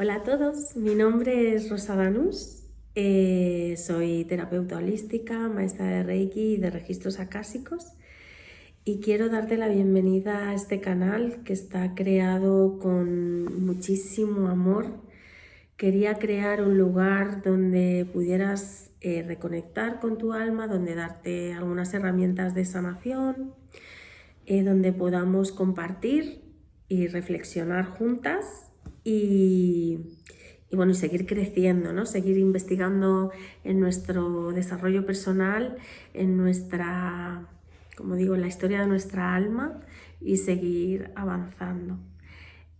Hola a todos, mi nombre es Rosa Danús, soy terapeuta holística, maestra de Reiki y de registros acásicos y quiero darte la bienvenida a este canal que está creado con muchísimo amor. Quería crear un lugar donde pudieras reconectar con tu alma, donde darte algunas herramientas de sanación, donde podamos compartir y reflexionar juntas y bueno, y seguir creciendo, ¿no? Seguir investigando en nuestro desarrollo personal, en nuestra, como digo, en la historia de nuestra alma y seguir avanzando.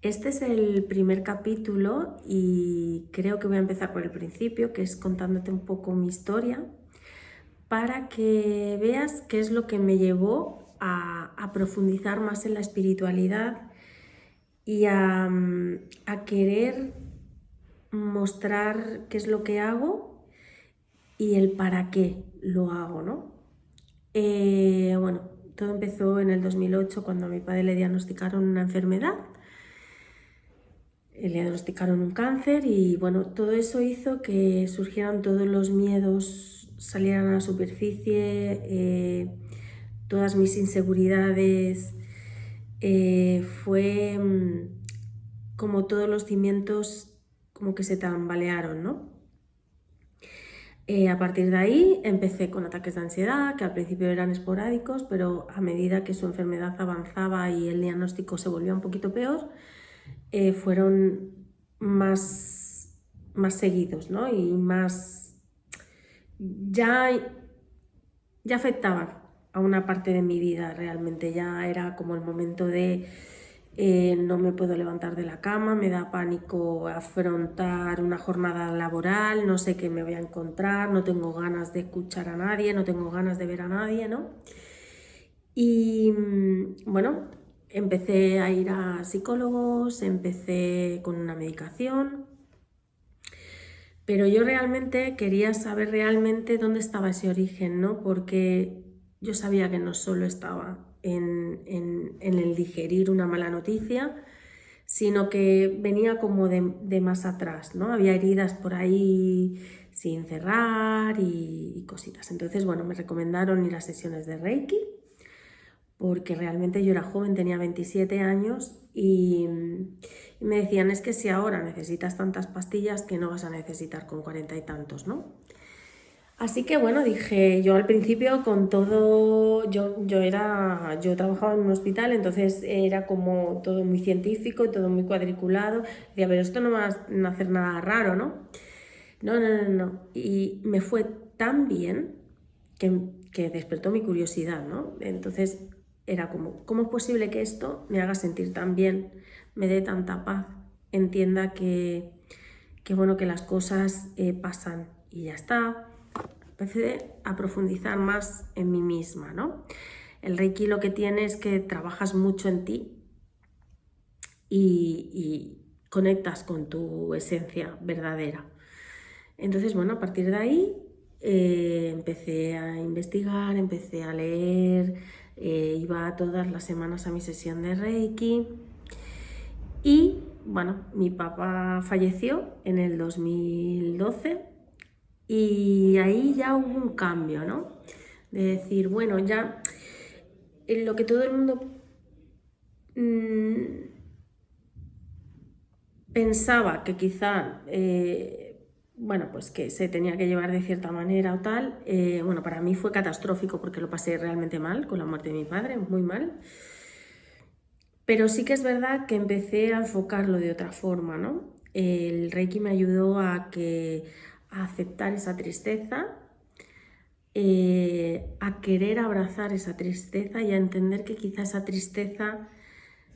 Este es el primer capítulo y creo que voy a empezar por el principio, que es contándote un poco mi historia, para que veas qué es lo que me llevó a profundizar más en la espiritualidad y a querer mostrar qué es lo que hago y el para qué lo hago, ¿no? Bueno, todo empezó en el 2008 cuando a mi padre le diagnosticaron una enfermedad, le diagnosticaron un cáncer y bueno, todo eso hizo que surgieran todos los miedos, salieran a la superficie, todas mis inseguridades, fue como todos los cimientos como que se tambalearon, ¿no? A partir de ahí empecé con ataques de ansiedad, que al principio eran esporádicos, pero a medida que su enfermedad avanzaba y el diagnóstico se volvía un poquito peor, fueron más seguidos, ¿no? Y ya, ya afectaban a una parte de mi vida realmente, ya era como el momento de no me puedo levantar de la cama, me da pánico afrontar una jornada laboral, no sé qué me voy a encontrar, no tengo ganas de escuchar a nadie, no tengo ganas de ver a nadie, ¿no? Y bueno, empecé a ir a psicólogos, empecé con una medicación, pero yo realmente quería saber realmente dónde estaba ese origen, ¿no? Porque yo sabía que no solo estaba en el digerir una mala noticia, sino que venía como de más atrás, ¿no? Había heridas por ahí sin cerrar y cositas. Entonces, bueno, me recomendaron ir a sesiones de Reiki, porque realmente yo era joven, tenía 27 años y me decían, es que si ahora necesitas tantas pastillas que no vas a necesitar con 40 y tantos, ¿no? Así que bueno, dije, yo al principio con todo, yo trabajaba en un hospital, entonces era como todo muy científico, todo muy cuadriculado. Decía, pero esto no va a hacer nada raro, ¿no? No. Y me fue tan bien que despertó mi curiosidad, ¿no? Entonces era como, ¿cómo es posible que esto me haga sentir tan bien, me dé tanta paz, entienda que bueno, que las cosas pasan y ya está? Empecé a profundizar más en mí misma, ¿no? El Reiki lo que tiene es que trabajas mucho en ti y conectas con tu esencia verdadera. Entonces, bueno, a partir de ahí empecé a investigar, empecé a leer, iba todas las semanas a mi sesión de Reiki y, bueno, mi papá falleció en el 2012 y ahí ya hubo un cambio, ¿no? De decir, bueno, ya en lo que todo el mundo pensaba que quizá, bueno, pues que se tenía que llevar de cierta manera o tal, bueno, para mí fue catastrófico porque lo pasé realmente mal con la muerte de mi padre, muy mal. Pero sí que es verdad que empecé a enfocarlo de otra forma, ¿no? El Reiki me ayudó a aceptar esa tristeza, a querer abrazar esa tristeza y a entender que quizá esa tristeza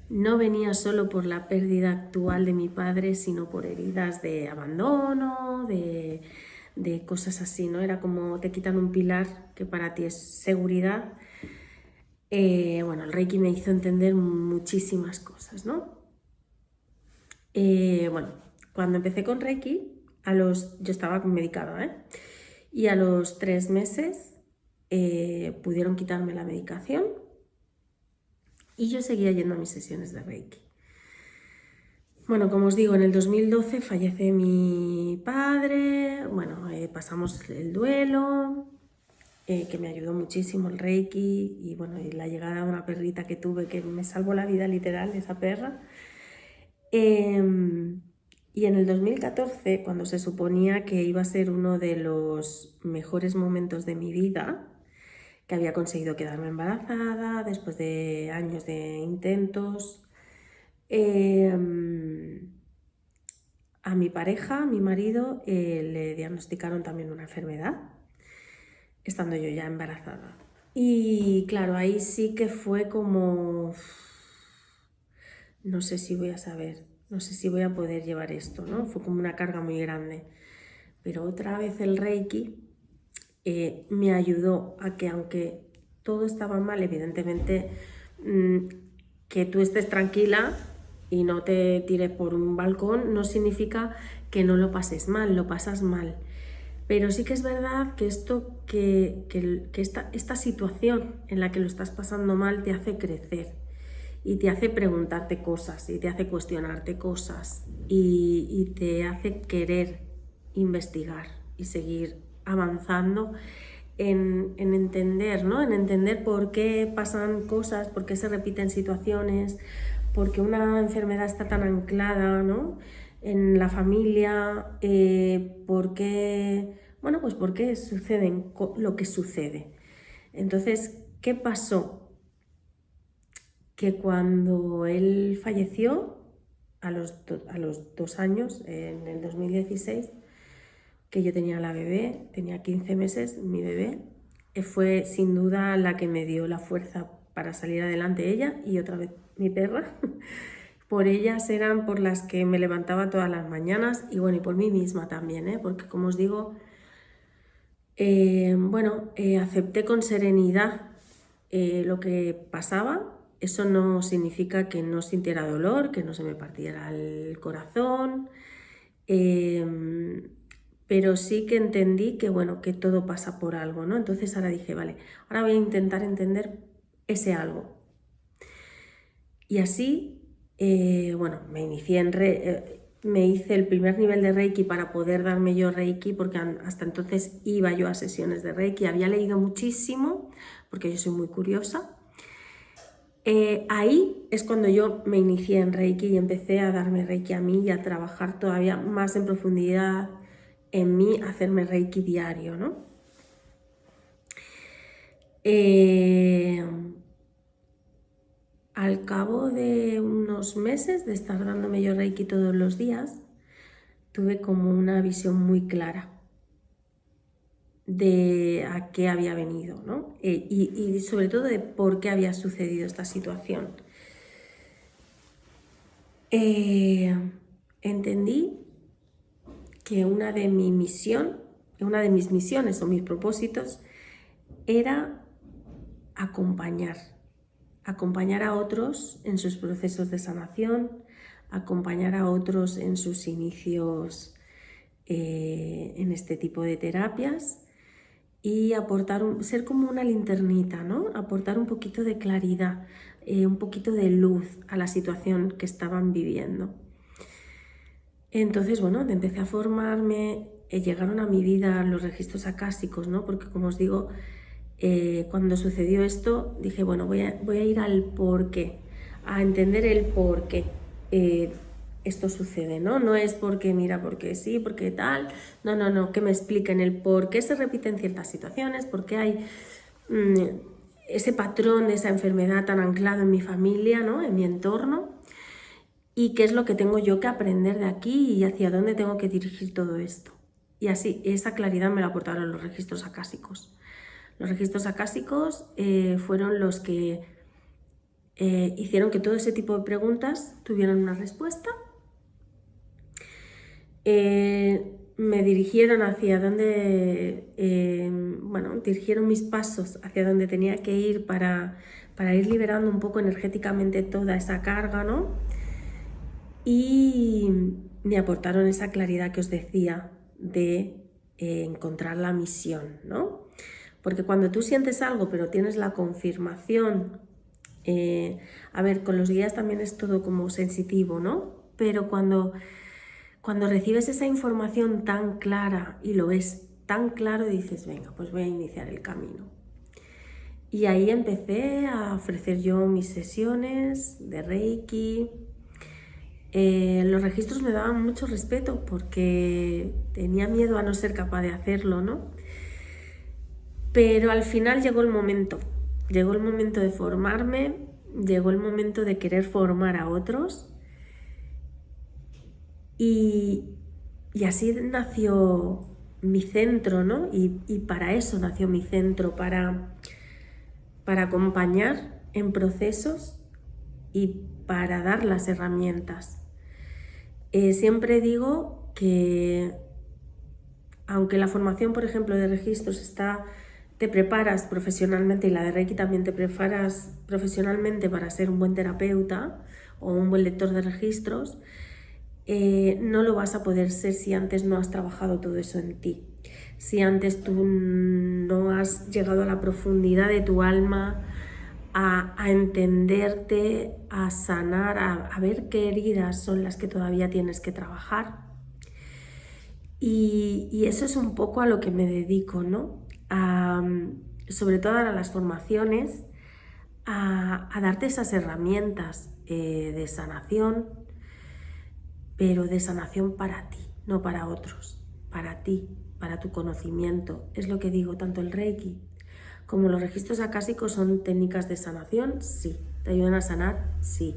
no venía solo por la pérdida actual de mi padre, sino por heridas de abandono, de cosas así, ¿no? Era como te quitan un pilar que para ti es seguridad. Bueno, el Reiki me hizo entender muchísimas cosas, ¿no? Bueno, cuando empecé con Reiki, yo estaba medicada, ¿eh? Y a los 3 meses pudieron quitarme la medicación y yo seguía yendo a mis sesiones de Reiki. Bueno, como os digo, en el 2012 fallece mi padre, bueno, pasamos el duelo, que me ayudó muchísimo el Reiki y bueno, y la llegada de una perrita que tuve que me salvó la vida literal, esa perra. Y en el 2014, cuando se suponía que iba a ser uno de los mejores momentos de mi vida, que había conseguido quedarme embarazada después de años de intentos, a mi pareja, a mi marido, le diagnosticaron también una enfermedad, estando yo ya embarazada. Y claro, ahí sí que fue como, no sé si voy a saber, no sé si voy a poder llevar esto, ¿no? Fue como una carga muy grande. Pero otra vez el Reiki me ayudó a que, aunque todo estaba mal, evidentemente, que tú estés tranquila y no te tires por un balcón no significa que no lo pases mal, lo pasas mal. Pero sí que es verdad que esta situación en la que lo estás pasando mal te hace crecer y te hace preguntarte cosas y te hace cuestionarte cosas y te hace querer investigar y seguir avanzando en entender, ¿no? En entender por qué pasan cosas, por qué se repiten situaciones, por qué una enfermedad está tan anclada, ¿no? En la familia, por qué, bueno, pues por qué sucede lo que sucede. Entonces, ¿qué pasó? Que cuando él falleció, a los 2 años, en el 2016, que yo tenía la bebé, tenía 15 meses, mi bebé, fue sin duda la que me dio la fuerza para salir adelante, ella y otra vez mi perra. Por ellas eran por las que me levantaba todas las mañanas y bueno, y por mí misma también, porque como os digo, acepté con serenidad lo que pasaba. Eso no significa que no sintiera dolor, que no se me partiera el corazón, pero sí que entendí que, bueno, que todo pasa por algo, ¿no? Entonces ahora dije, vale, ahora voy a intentar entender ese algo. Y así, me inicié me hice el primer nivel de Reiki para poder darme yo Reiki, porque hasta entonces iba yo a sesiones de Reiki, había leído muchísimo, porque yo soy muy curiosa. Ahí es cuando yo me inicié en Reiki y empecé a darme Reiki a mí y a trabajar todavía más en profundidad en mí, a hacerme Reiki diario, ¿no? Al cabo de unos meses de estar dándome yo Reiki todos los días, tuve como una visión muy clara de a qué había venido, ¿no? Y sobre todo de por qué había sucedido esta situación. Entendí que una de mis misiones o mis propósitos era acompañar a otros en sus procesos de sanación, acompañar a otros en sus inicios en este tipo de terapias y ser como una linternita, ¿no? Aportar un poquito de claridad, un poquito de luz a la situación que estaban viviendo. Entonces, bueno, empecé a formarme, llegaron a mi vida los registros acásicos, ¿no? Porque como os digo, cuando sucedió esto, dije, bueno, voy a ir al porqué, a entender el porqué esto sucede, ¿no? No es porque, mira, porque sí, porque tal, no, que me expliquen el por qué se repiten ciertas situaciones, por qué hay ese patrón, esa enfermedad tan anclado en mi familia, ¿no? En mi entorno, y qué es lo que tengo yo que aprender de aquí y hacia dónde tengo que dirigir todo esto. Y así, esa claridad me la aportaron los registros acásicos. Los registros acásicos fueron los que hicieron que todo ese tipo de preguntas tuvieran una respuesta. Me dirigieron hacia donde, dirigieron mis pasos hacia donde tenía que ir para ir liberando un poco energéticamente toda esa carga, ¿no? Y me aportaron esa claridad que os decía de encontrar la misión, ¿no? Porque cuando tú sientes algo pero tienes la confirmación, con los guías también es todo como sensitivo, ¿no? pero cuando recibes esa información tan clara y lo ves tan claro, dices, venga, pues voy a iniciar el camino. Y ahí empecé a ofrecer yo mis sesiones de Reiki. Los registros me daban mucho respeto porque tenía miedo a no ser capaz de hacerlo, ¿no? Pero al final llegó el momento de formarme, llegó el momento de querer formar a otros y así nació mi centro, ¿no? Y para eso nació mi centro, para acompañar en procesos y para dar las herramientas. Siempre digo que aunque la formación, por ejemplo, de registros te preparas profesionalmente, y la de Reiki también te preparas profesionalmente para ser un buen terapeuta o un buen lector de registros, no lo vas a poder ser si antes no has trabajado todo eso en ti. Si antes tú no has llegado a la profundidad de tu alma, a entenderte, a sanar, a ver qué heridas son las que todavía tienes que trabajar. Y eso es un poco a lo que me dedico, ¿no? Sobre todo a las formaciones, a darte esas herramientas de sanación, pero de sanación para ti, no para otros, para ti, para tu conocimiento. Es lo que digo, tanto el Reiki como los registros acásicos son técnicas de sanación, sí. ¿Te ayudan a sanar? Sí.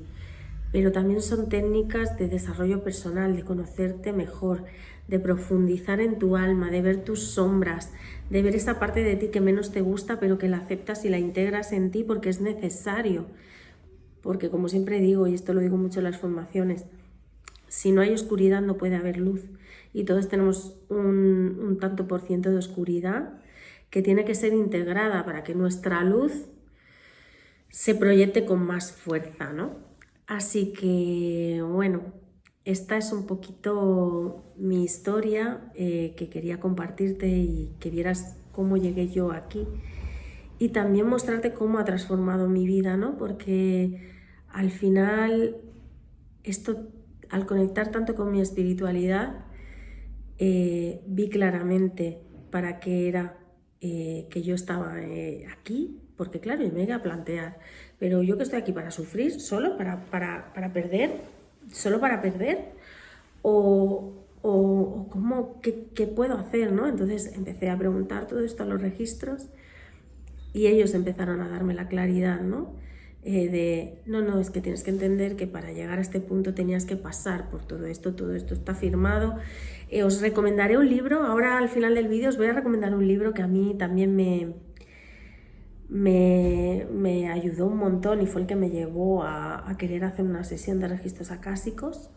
Pero también son técnicas de desarrollo personal, de conocerte mejor, de profundizar en tu alma, de ver tus sombras, de ver esa parte de ti que menos te gusta, pero que la aceptas y la integras en ti porque es necesario. Porque como siempre digo, y esto lo digo mucho en las formaciones, si no hay oscuridad no puede haber luz. Y todos tenemos un tanto por ciento de oscuridad que tiene que ser integrada para que nuestra luz se proyecte con más fuerza, ¿no? Así que, bueno, esta es un poquito mi historia que quería compartirte y que vieras cómo llegué yo aquí. Y también mostrarte cómo ha transformado mi vida, ¿no? Porque al final, esto, al conectar tanto con mi espiritualidad, vi claramente para qué era que yo estaba aquí, porque claro, yo me iba a plantear, pero yo que estoy aquí para sufrir, solo para perder, solo para perder, o cómo, qué puedo hacer, ¿no? Entonces empecé a preguntar todo esto a los registros y ellos empezaron a darme la claridad, ¿no? No, es que tienes que entender que para llegar a este punto tenías que pasar por todo esto está firmado. Os recomendaré un libro, ahora al final del vídeo os voy a recomendar un libro que a mí también me ayudó un montón y fue el que me llevó a querer hacer una sesión de registros acásicos.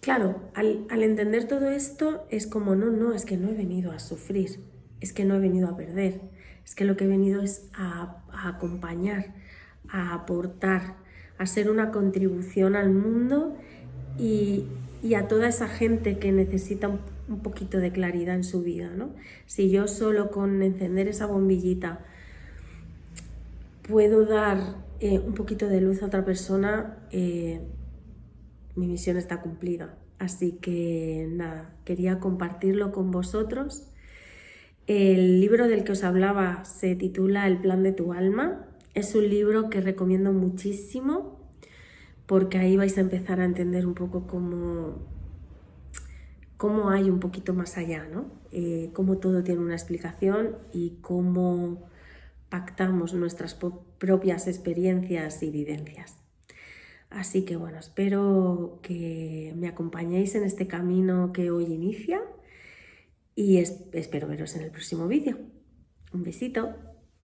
Claro, al entender todo esto es como, es que no he venido a sufrir, es que no he venido a perder, es que lo que he venido es a acompañar, a aportar, a ser una contribución al mundo y a toda esa gente que necesita un poquito de claridad en su vida, ¿no? Si yo solo con encender esa bombillita puedo dar un poquito de luz a otra persona, mi misión está cumplida. Así que nada, quería compartirlo con vosotros. El libro del que os hablaba se titula El plan de tu alma. Es un libro que recomiendo muchísimo porque ahí vais a empezar a entender un poco cómo hay un poquito más allá, ¿no? Cómo todo tiene una explicación y cómo pactamos nuestras propias experiencias y vivencias. Así que bueno, espero que me acompañéis en este camino que hoy inicia y espero veros en el próximo vídeo. Un besito.